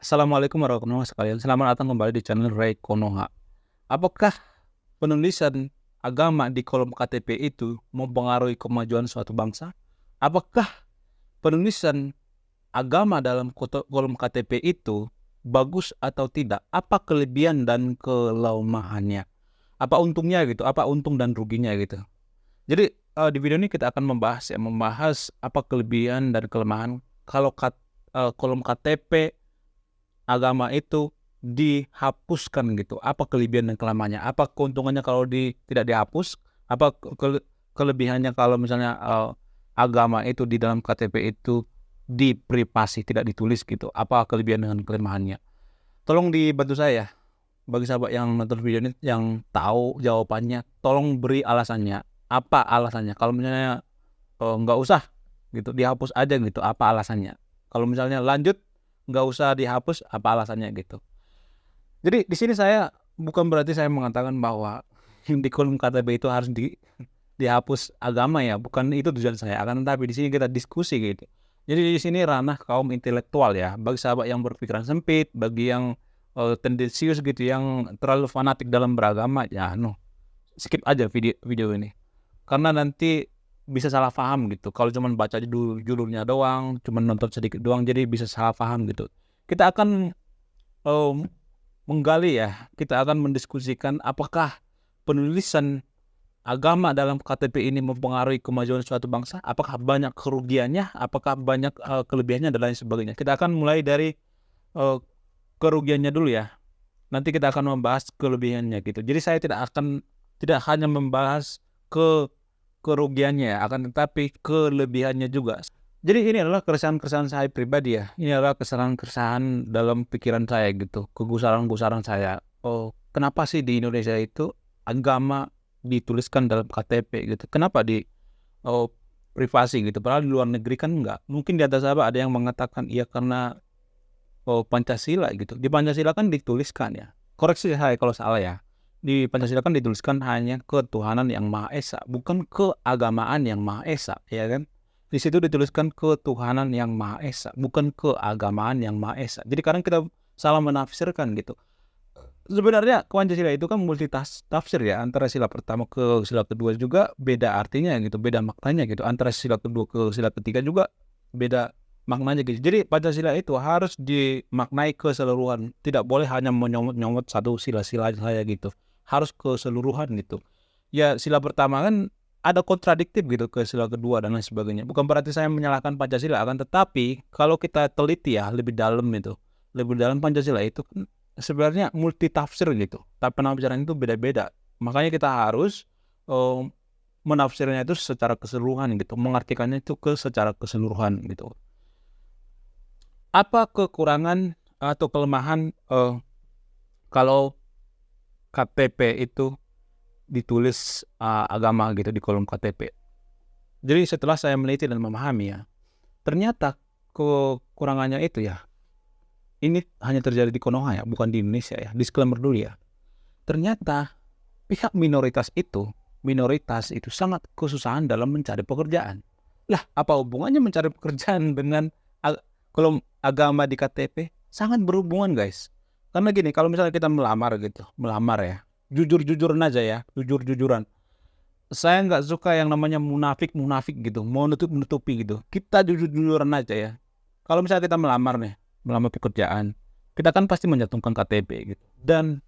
Assalamualaikum warahmatullahi wabarakatuh sekalian. Selamat datang kembali di channel Ray Konoha. Apakah penulisan agama di kolom KTP itu mempengaruhi kemajuan suatu bangsa? Apakah penulisan agama dalam kolom KTP itu bagus atau tidak? Apa kelebihan dan kelemahannya? Apa untungnya gitu? Apa untung dan ruginya gitu? Jadi di video ini kita akan membahas apa kelebihan dan kelemahan kalau kolom KTP agama itu dihapuskan gitu. Apa kelebihan dan kelemahannya? Apa keuntungannya kalau tidak dihapus? Apa kelebihannya kalau misalnya agama itu di dalam KTP itu diprivasi, tidak ditulis gitu? Apa kelebihan dengan kelemahannya? Tolong dibantu saya. Bagi sahabat yang nonton video ini yang tahu jawabannya, tolong beri alasannya. Apa alasannya? Kalau misalnya nggak usah gitu, dihapus aja gitu, apa alasannya? Kalau misalnya lanjut nggak usah dihapus, apa alasannya gitu. Jadi di sini saya bukan berarti saya mengatakan bahwa di kolom KTP itu harus dihapus agama ya, bukan itu tujuan saya. Akan tetapi di sini kita diskusi gitu. Jadi di sini ranah kaum intelektual ya, bagi sahabat yang berpikiran sempit, bagi yang tendensius gitu, yang terlalu fanatik dalam beragama ya, skip aja video ini. Karena nanti bisa salah paham gitu. Kalau cuma baca judulnya doang, cuma nonton sedikit doang, jadi bisa salah paham gitu. Kita akan menggali ya, kita akan mendiskusikan apakah penulisan agama dalam KTP ini mempengaruhi kemajuan suatu bangsa, apakah banyak kerugiannya, apakah banyak kelebihannya dan lain sebagainya. Kita akan mulai dari kerugiannya dulu ya. Nanti kita akan membahas kelebihannya gitu. Jadi saya tidak hanya membahas kerugiannya, akan tetapi kelebihannya juga. Jadi ini adalah keresahan-keresahan saya pribadi ya. Ini adalah keresahan-keresahan dalam pikiran saya gitu, kegusaran-gusaran saya. Oh, kenapa sih di Indonesia itu agama dituliskan dalam KTP gitu? Kenapa privasi gitu? Padahal di luar negeri kan enggak. Mungkin di atas ada yang mengatakan iya karena Pancasila gitu. Di Pancasila kan dituliskan ya. Koreksi saya kalau salah ya. Di Pancasila kan dituliskan hanya ketuhanan yang Maha Esa, bukan keagamaan yang Maha Esa, ya kan? Di situ dituliskan ketuhanan yang Maha Esa, bukan keagamaan yang Maha Esa. Jadi kadang kita salah menafsirkan gitu. Sebenarnya Pancasila itu kan multi tafsir ya, antara sila pertama ke sila kedua juga beda artinya gitu, beda maknanya gitu. Antara sila kedua ke sila ketiga juga beda maknanya gitu. Jadi Pancasila itu harus dimaknai keseluruhan, tidak boleh hanya menyomot-nyomot satu sila-sila saja gitu, harus keseluruhan gitu. Ya sila pertama kan ada kontradiktif gitu ke sila kedua dan lain sebagainya. Bukan berarti saya menyalahkan Pancasila, akan tetapi kalau kita teliti ya lebih dalam Pancasila itu kan sebenarnya multi tafsir gitu. Tapi penafsiran itu beda-beda. Makanya kita harus menafsirnya itu secara keseluruhan gitu, mengartikannya itu secara keseluruhan gitu. Apa kekurangan atau kelemahan kalau KTP itu ditulis agama gitu di kolom KTP? Jadi setelah saya meneliti dan memahami ya, ternyata kekurangannya itu ya, ini hanya terjadi di Konoha ya, bukan di Indonesia ya. Disclaimer dulu ya. Ternyata pihak minoritas itu sangat kesusahan dalam mencari pekerjaan. Lah, apa hubungannya mencari pekerjaan dengan kolom agama di KTP? Sangat berhubungan guys. Karena gini, kalau misalnya kita melamar ya, jujur-jujuran aja ya, jujur-jujuran. Saya nggak suka yang namanya munafik gitu, mau nutupi gitu. Kita jujur-jujuran aja ya. Kalau misalnya kita melamar pekerjaan, kita kan pasti mencantumkan KTP gitu. Dan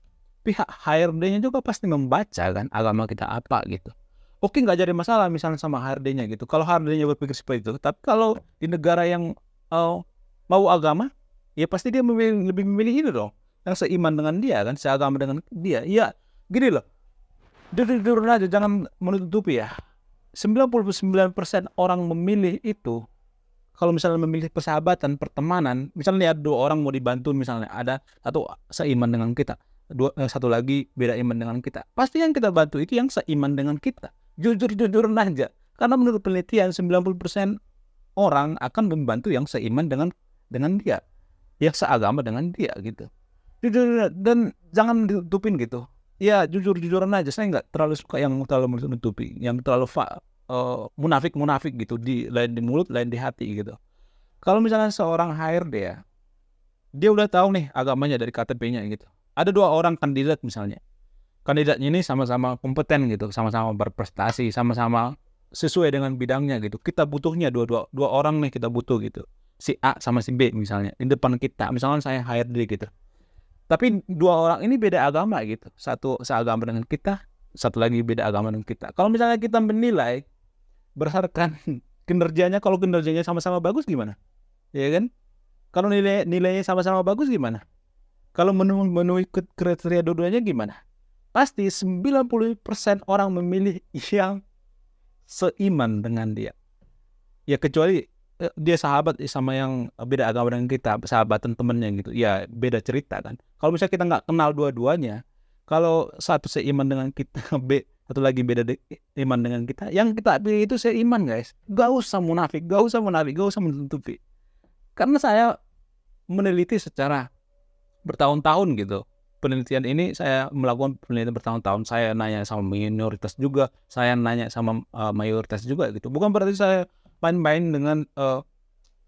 pihak HRD-nya juga pasti membaca kan agama kita apa gitu. Oke, nggak jadi masalah misalnya sama HRD-nya gitu. Kalau HRD-nya berpikir seperti itu, tapi kalau di negara yang mau agama, ya pasti dia lebih memilih ini dong, yang seiman dengan dia kan, seagama dengan dia. Ya, gini loh. Jujur aja, jangan menutupi ya. 99% orang memilih itu, kalau misalnya memilih persahabatan, pertemanan, misalnya ada 2 orang mau dibantu, misalnya ada satu seiman dengan kita, satu lagi beda iman dengan kita, pasti yang kita bantu itu yang seiman dengan kita. Jujur-jujuran aja. Karena menurut penelitian 90% orang akan membantu yang seiman dengan dia, yang seagama dengan dia gitu. Jujur dan jangan ditutupin gitu. Ya jujur-jujuran aja. Saya nggak terlalu suka yang terlalu menutupi, yang terlalu munafik gitu, lain di mulut, lain di hati gitu. Kalau misalnya seorang HRD ya, dia udah tahu nih agamanya dari KTP-nya gitu. Ada 2 orang kandidat misalnya. Kandidatnya ini sama-sama kompeten gitu, sama-sama berprestasi, sama-sama sesuai dengan bidangnya gitu. Kita butuhnya dua orang nih kita butuh gitu. Si A sama si B misalnya di depan kita. Misalnya saya HRD gitu. Tapi 2 orang ini beda agama gitu. Satu seagama dengan kita, satu lagi beda agama dengan kita. Kalau misalnya kita menilai berdasarkan kinerjanya, kalau kinerjanya sama-sama bagus gimana? Ya kan? Kalau nilainya sama-sama bagus gimana? Kalau memenuhi kriteria dua-duanya gimana? Pasti 90% orang memilih yang seiman dengan dia. Ya kecuali dia sahabat sama yang beda agama dengan kita, sahabatan temennya gitu. Ya beda cerita kan. Kalau misalnya kita nggak kenal dua-duanya, kalau satu seiman dengan kita, satu lagi beda iman dengan kita, yang kita pilih itu seiman guys. Gak usah munafik, gak usah menutupi. Karena saya meneliti secara bertahun-tahun gitu. Penelitian ini saya melakukan penelitian bertahun-tahun. Saya nanya sama minoritas juga, saya nanya sama mayoritas juga gitu. Bukan berarti saya main-main dengan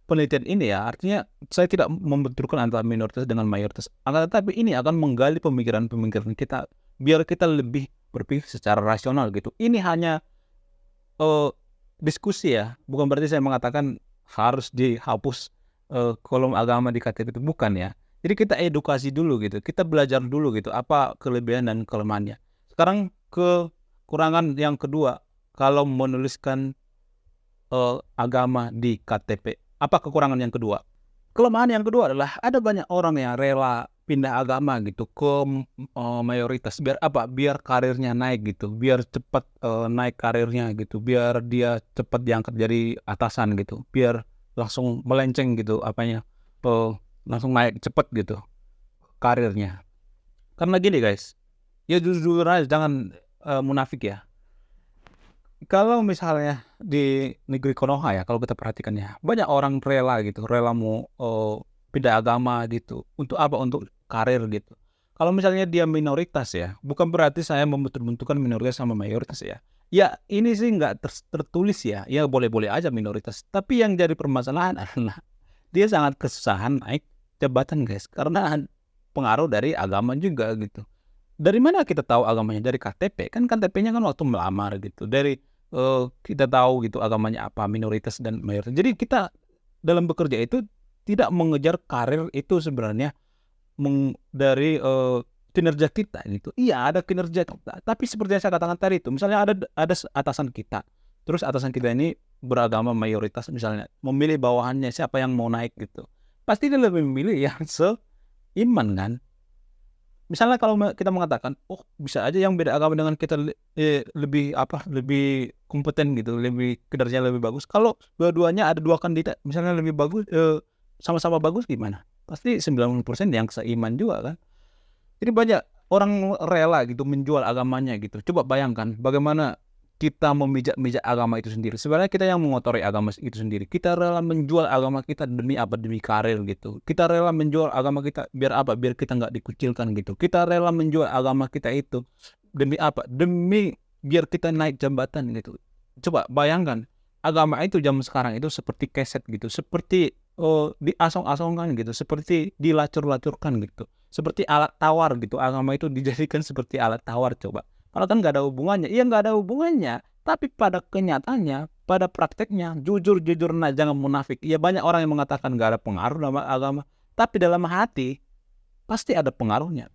penelitian ini ya. Artinya saya tidak membenturkan antara minoritas dengan mayoritas. Tetapi ini akan menggali pemikiran-pemikiran kita biar kita lebih berpikir secara rasional gitu. Ini hanya diskusi ya. Bukan berarti saya mengatakan harus dihapus kolom agama di KTP itu, bukan ya. Jadi kita edukasi dulu gitu, kita belajar dulu gitu, apa kelebihan dan kelemahannya. Sekarang kekurangan yang kedua, kalau menuliskan agama di KTP. Apa kekurangan yang kedua? Kelemahan yang kedua adalah ada banyak orang yang rela pindah agama gitu ke mayoritas. Biar apa? Biar karirnya naik gitu, biar cepat naik karirnya gitu, biar dia cepat diangkat jadi atasan gitu, biar langsung melenceng gitu apanya, langsung naik cepet gitu karirnya. Karena gini guys, ya jujur aja, jangan munafik ya. Kalau misalnya di negeri Konoha ya, kalau kita perhatikannya, banyak orang rela gitu, rela mau pindah agama gitu. Untuk apa? Untuk karir gitu. Kalau misalnya dia minoritas ya, bukan berarti saya membentur-benturkan minoritas sama mayoritas ya. Ya ini sih nggak tertulis ya, ya boleh-boleh aja minoritas. Tapi yang jadi permasalahan adalah dia sangat kesusahan naik jabatan guys, karena pengaruh dari agama juga gitu. Dari mana kita tahu agamanya? Dari KTP kan, KTP-nya kan waktu melamar gitu. Dari kita tahu gitu agamanya apa, minoritas dan mayoritas. Jadi kita dalam bekerja itu tidak mengejar karir itu sebenarnya dari kinerja kita gitu. Iya ada kinerja kita, tapi seperti yang saya katakan tadi itu, misalnya ada atasan kita, terus atasan kita ini beragama mayoritas misalnya, memilih bawahannya siapa yang mau naik gitu. Pasti dia lebih memilih yang seiman kan. Misalnya kalau kita mengatakan, oh bisa aja yang beda agama dengan kita lebih lebih kompeten gitu, lebih kinerjanya lebih bagus. Kalau dua-duanya ada 2 kandidat, misalnya lebih bagus, sama-sama bagus gimana? Pasti 90% yang seiman juga kan. Jadi banyak orang rela gitu menjual agamanya gitu. Coba bayangkan bagaimana kita memijak-mijak agama itu sendiri. Sebenarnya kita yang mengotori agama itu sendiri. Kita rela menjual agama kita demi apa? Demi karir gitu. Kita rela menjual agama kita biar apa? Biar kita nggak dikucilkan gitu. Kita rela menjual agama kita itu demi apa? Demi biar kita naik jabatan gitu. Coba bayangkan, agama itu zaman sekarang itu seperti keset gitu. Seperti diasong-asongkan gitu. Seperti dilacur-lacurkan gitu. Seperti alat tawar gitu. Agama itu dijadikan seperti alat tawar coba. Kalau kan nggak ada hubungannya, iya nggak ada hubungannya. Tapi pada kenyataannya, pada prakteknya, jujur nah jangan munafik. Iya banyak orang yang mengatakan nggak ada pengaruh dalam agama, tapi dalam hati pasti ada pengaruhnya.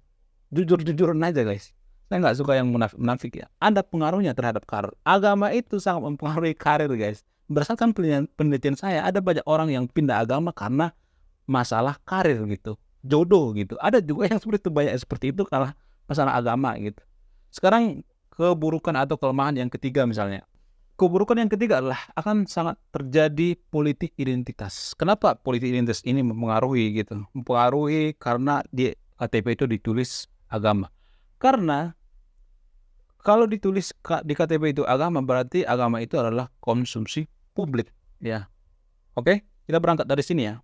Jujur aja guys. Saya nggak suka yang munafik ya. Ada pengaruhnya terhadap karir. Agama itu sangat mempengaruhi karir guys. Berdasarkan penelitian saya, ada banyak orang yang pindah agama karena masalah karir gitu, jodoh gitu. Ada juga yang seperti itu, banyak seperti itu karena masalah agama gitu. Sekarang keburukan atau kelemahan yang ketiga misalnya. Keburukan yang ketiga adalah akan sangat terjadi politik identitas. Kenapa politik identitas ini mempengaruhi gitu? Mempengaruhi karena di KTP itu ditulis agama. Karena kalau ditulis di KTP itu agama, berarti agama itu adalah konsumsi publik ya. Oke, kita berangkat dari sini ya.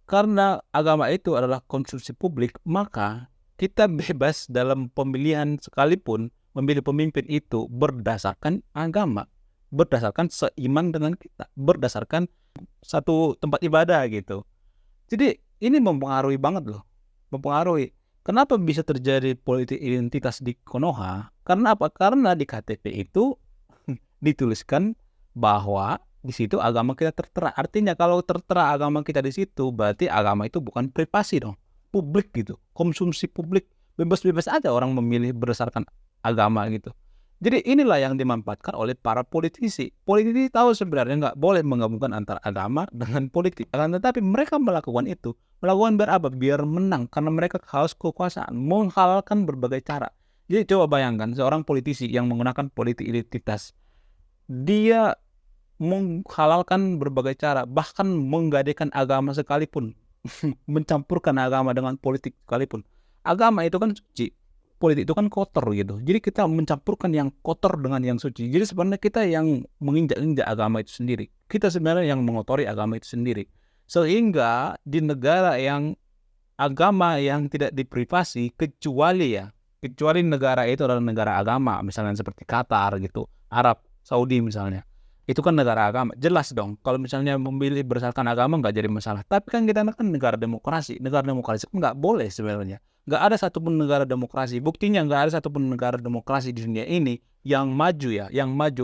Karena agama itu adalah konsumsi publik, maka kita bebas dalam pemilihan sekalipun memilih pemimpin itu berdasarkan agama, berdasarkan seiman dengan kita, berdasarkan satu tempat ibadah gitu. Jadi ini mempengaruhi banget loh, mempengaruhi. Kenapa bisa terjadi politik identitas di Konoha? Karena apa? Karena di KTP itu dituliskan bahwa di situ agama kita tertera. Artinya kalau tertera agama kita di situ, berarti agama itu bukan privasi dong, publik gitu, konsumsi publik, bebas-bebas aja orang memilih berdasarkan agama gitu. Jadi inilah yang dimanfaatkan oleh para politisi. Politisi tahu sebenarnya nggak boleh menggabungkan antara agama dengan politik. Akan tetapi mereka melakukan itu. Melakukan biar apa? Biar menang. Karena mereka haus kekuasaan. Menghalalkan berbagai cara. Jadi coba bayangkan seorang politisi yang menggunakan politik identitas. Dia menghalalkan berbagai cara. Bahkan menggadaikan agama sekalipun. Mencampurkan agama dengan politik sekalipun. Agama itu kan suci, politik itu kan kotor gitu. Jadi kita mencampurkan yang kotor dengan yang suci. Jadi sebenarnya kita yang menginjak-injak agama itu sendiri. Kita sebenarnya yang mengotori agama itu sendiri. Sehingga di negara yang agama yang tidak diprivasi, kecuali negara itu adalah negara agama, misalnya seperti Qatar gitu, Arab Saudi misalnya. Itu kan negara agama, jelas dong. Kalau misalnya memilih berdasarkan agama nggak jadi masalah. Tapi kan kita kan negara demokrasi nggak boleh sebenarnya. Nggak ada satupun negara demokrasi. Buktinya nggak ada satupun negara demokrasi di dunia ini yang maju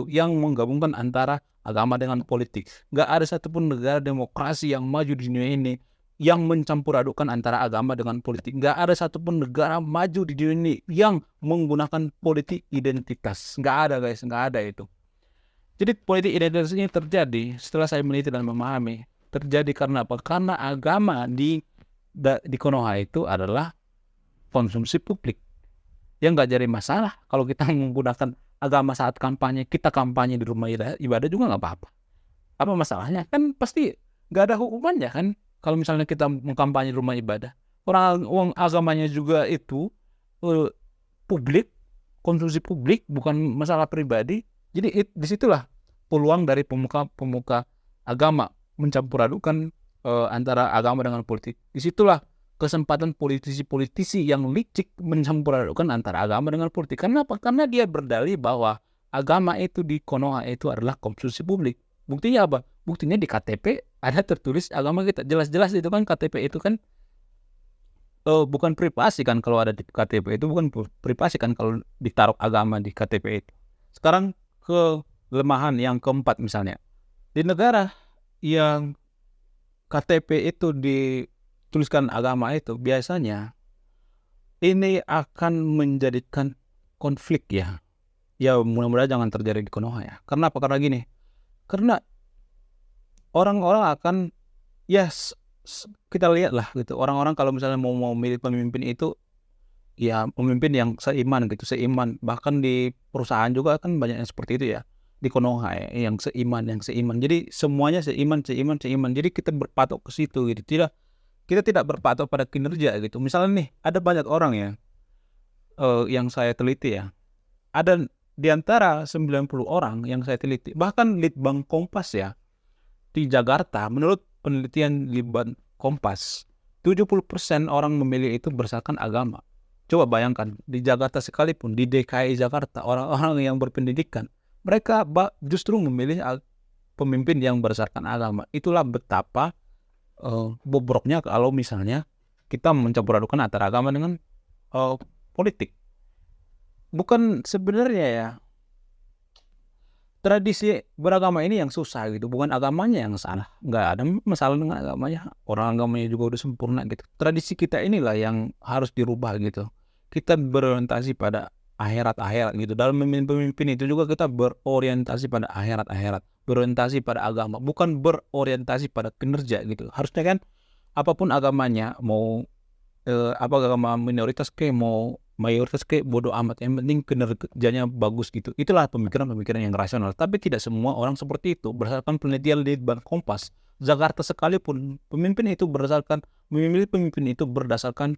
yang menggabungkan antara agama dengan politik. Nggak ada satupun negara demokrasi yang maju di dunia ini yang mencampur adukan antara agama dengan politik. Nggak ada satupun negara maju di dunia ini yang menggunakan politik identitas. Nggak ada guys, nggak ada itu. Jadi politik identitas ini terjadi setelah saya meneliti dan memahami. Terjadi karena apa? Karena agama di Konoha itu adalah konsumsi publik. Yang nggak jadi masalah kalau kita menggunakan agama saat kampanye. Kita kampanye di rumah ibadah juga nggak apa-apa. Apa masalahnya? Kan pasti nggak ada hukumannya kan? Kalau misalnya kita mengkampanye di rumah ibadah. Orang agamanya juga itu publik, konsumsi publik, bukan masalah pribadi. Jadi disitulah peluang dari pemuka agama mencampur adukan antara agama dengan politik. Disitulah kesempatan politisi-politisi yang licik mencampur adukan antara agama dengan politik. Karena apa? Karena dia berdalih bahwa agama itu di Konoha itu adalah konsumsi publik. Buktinya apa? Buktinya di KTP ada tertulis agama kita. Jelas-jelas itu kan KTP itu kan bukan privasi kan, kalau ada di KTP itu bukan privasi kan kalau ditaruh agama di KTP itu. Sekarang kelemahan yang keempat misalnya, di negara yang KTP itu dituliskan agama itu biasanya ini akan menjadikan konflik ya. Ya mudah-mudahan jangan terjadi di Konoha ya. Karena apa? Karena gini. Karena orang-orang akan kita lihat lah gitu. Orang-orang kalau misalnya mau milih pemimpin itu ya pemimpin yang seiman gitu, seiman. Bahkan di perusahaan juga kan banyak yang seperti itu ya. Di Konoha ya, yang seiman. Jadi semuanya seiman. Jadi kita berpatok ke situ gitu. Kita tidak berpatok pada kinerja gitu. Misalnya nih, ada banyak orang ya yang saya teliti ya. Ada di antara 90 orang yang saya teliti, bahkan Litbang Kompas ya, di Jakarta, menurut penelitian Litbang Kompas, 70% orang memilih itu berdasarkan agama. Coba bayangkan, di Jakarta sekalipun, di DKI Jakarta, orang-orang yang berpendidikan, mereka justru memilih pemimpin yang berdasarkan agama. Itulah betapa bobroknya kalau misalnya kita mencampur adukan antara agama dengan politik. Bukan sebenarnya ya, tradisi beragama ini yang susah gitu, bukan agamanya yang salah. Nggak ada masalah dengan agamanya, orang agamanya juga udah sempurna gitu. Tradisi kita inilah yang harus dirubah gitu. Kita berorientasi pada akhirat gitu. Dalam memilih pemimpin itu juga kita berorientasi pada akhirat, berorientasi pada agama, bukan berorientasi pada kinerja gitu. Harusnya kan apapun agamanya, mau agama minoritas mau mayoritas bodoh amat, yang penting kinerjanya bagus gitu. Itulah pemikiran yang rasional. Tapi tidak semua orang seperti itu. Berdasarkan penelitian di Litbang Kompas, Jakarta sekalipun memilih pemimpin itu berdasarkan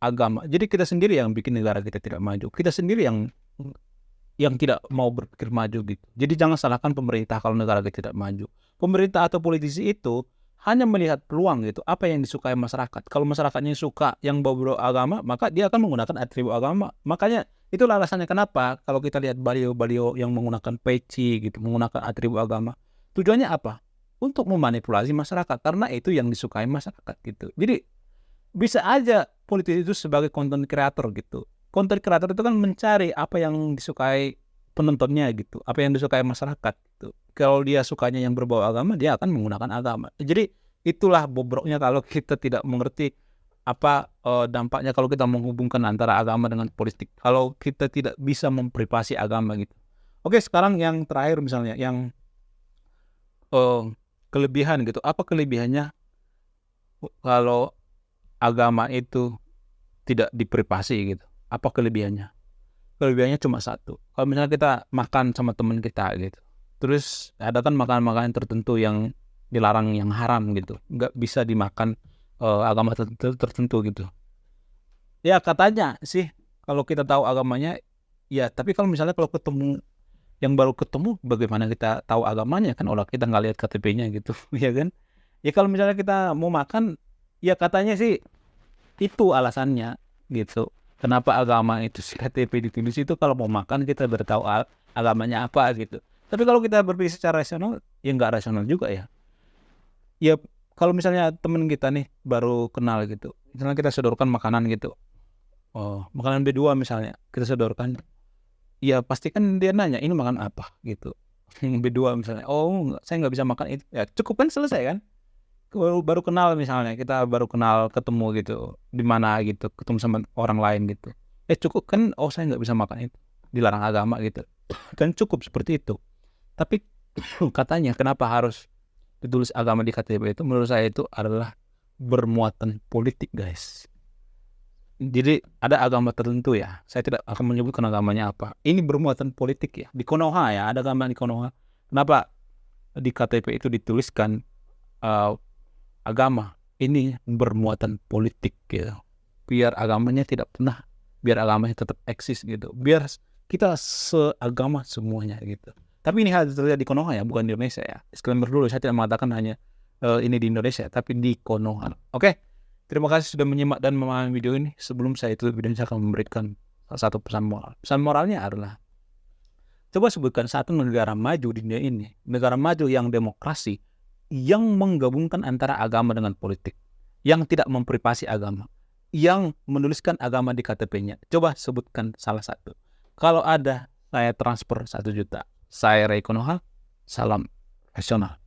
agama. Jadi kita sendiri yang bikin negara kita tidak maju. Kita sendiri yang tidak mau berpikir maju gitu. Jadi jangan salahkan pemerintah kalau negara kita tidak maju. Pemerintah atau politisi itu hanya melihat peluang gitu, apa yang disukai masyarakat. Kalau masyarakatnya suka yang berbau agama, maka dia akan menggunakan atribut agama. Makanya itulah alasannya kenapa kalau kita lihat baliho-baliho yang menggunakan peci gitu, menggunakan atribut agama. Tujuannya apa? untuk memanipulasi masyarakat karena itu yang disukai masyarakat gitu. Jadi bisa aja politisi itu sebagai content creator gitu. Content creator itu kan mencari apa yang disukai penontonnya gitu, apa yang disukai masyarakat gitu. Kalau dia sukanya yang berbau agama, dia akan menggunakan agama. Jadi itulah bobroknya kalau kita tidak mengerti apa dampaknya kalau kita menghubungkan antara agama dengan politik. Kalau kita tidak bisa memprivasi agama gitu. Oke, sekarang yang terakhir misalnya, yang kelebihan gitu. Apa kelebihannya kalau agama itu tidak diprivasi gitu? Apa kelebihannya? Kelebihannya cuma satu. Kalau misalnya kita makan sama teman kita gitu, terus ada kan makanan-makanan tertentu yang dilarang, yang haram gitu, nggak bisa dimakan agama tertentu gitu. Ya katanya sih kalau kita tahu agamanya, ya tapi kalau misalnya kalau ketemu yang baru ketemu, bagaimana kita tahu agamanya kan? Orang kita nggak lihat KTP-nya gitu, ya kan? Ya kalau misalnya kita mau makan, ya katanya sih itu alasannya gitu. Kenapa agama itu si KTP ditulis itu kalau mau makan kita bertahu agamanya apa gitu. Tapi kalau kita berpikir secara rasional, ya nggak rasional juga ya. Ya kalau misalnya temen kita nih baru kenal gitu, misalnya kita sodorkan makanan gitu, makanan B2 misalnya kita sodorkan, ya pasti kan dia nanya ini makan apa gitu. Yang B2 misalnya, saya nggak bisa makan itu, ya cukup kan, selesai kan. Baru kenal misalnya, kita baru kenal ketemu gitu di mana gitu, ketemu sama orang lain gitu, cukup kan, saya nggak bisa makan itu, dilarang agama gitu. Kan cukup seperti itu. Tapi katanya kenapa harus ditulis agama di KTP, itu menurut saya itu adalah bermuatan politik guys. Jadi ada agama tertentu ya, saya tidak akan menyebutkan agamanya apa, ini bermuatan politik ya. Di Konoha ya, ada agama di Konoha. Kenapa di KTP itu dituliskan agama ini bermuatan politik gitu, biar agamanya tidak punah, biar agamanya tetap eksis gitu, biar kita seagama semuanya gitu. Tapi ini hal terjadi di Konoha ya, bukan di Indonesia ya. Disclaimer dulu, saya tidak mengatakan hanya ini di Indonesia, tapi di Konoha. Oke, terima kasih sudah menyimak dan memahami video ini. Sebelum saya tutup video ini, saya akan memberikan salah satu pesan moral. Pesan moralnya adalah, coba sebutkan satu negara maju di dunia ini, negara maju yang demokrasi, yang menggabungkan antara agama dengan politik, yang tidak memprivasi agama, yang menuliskan agama di KTP-nya. Coba sebutkan salah satu. Kalau ada, saya transfer 1 juta. Saya Ray Konoha, salam rasional.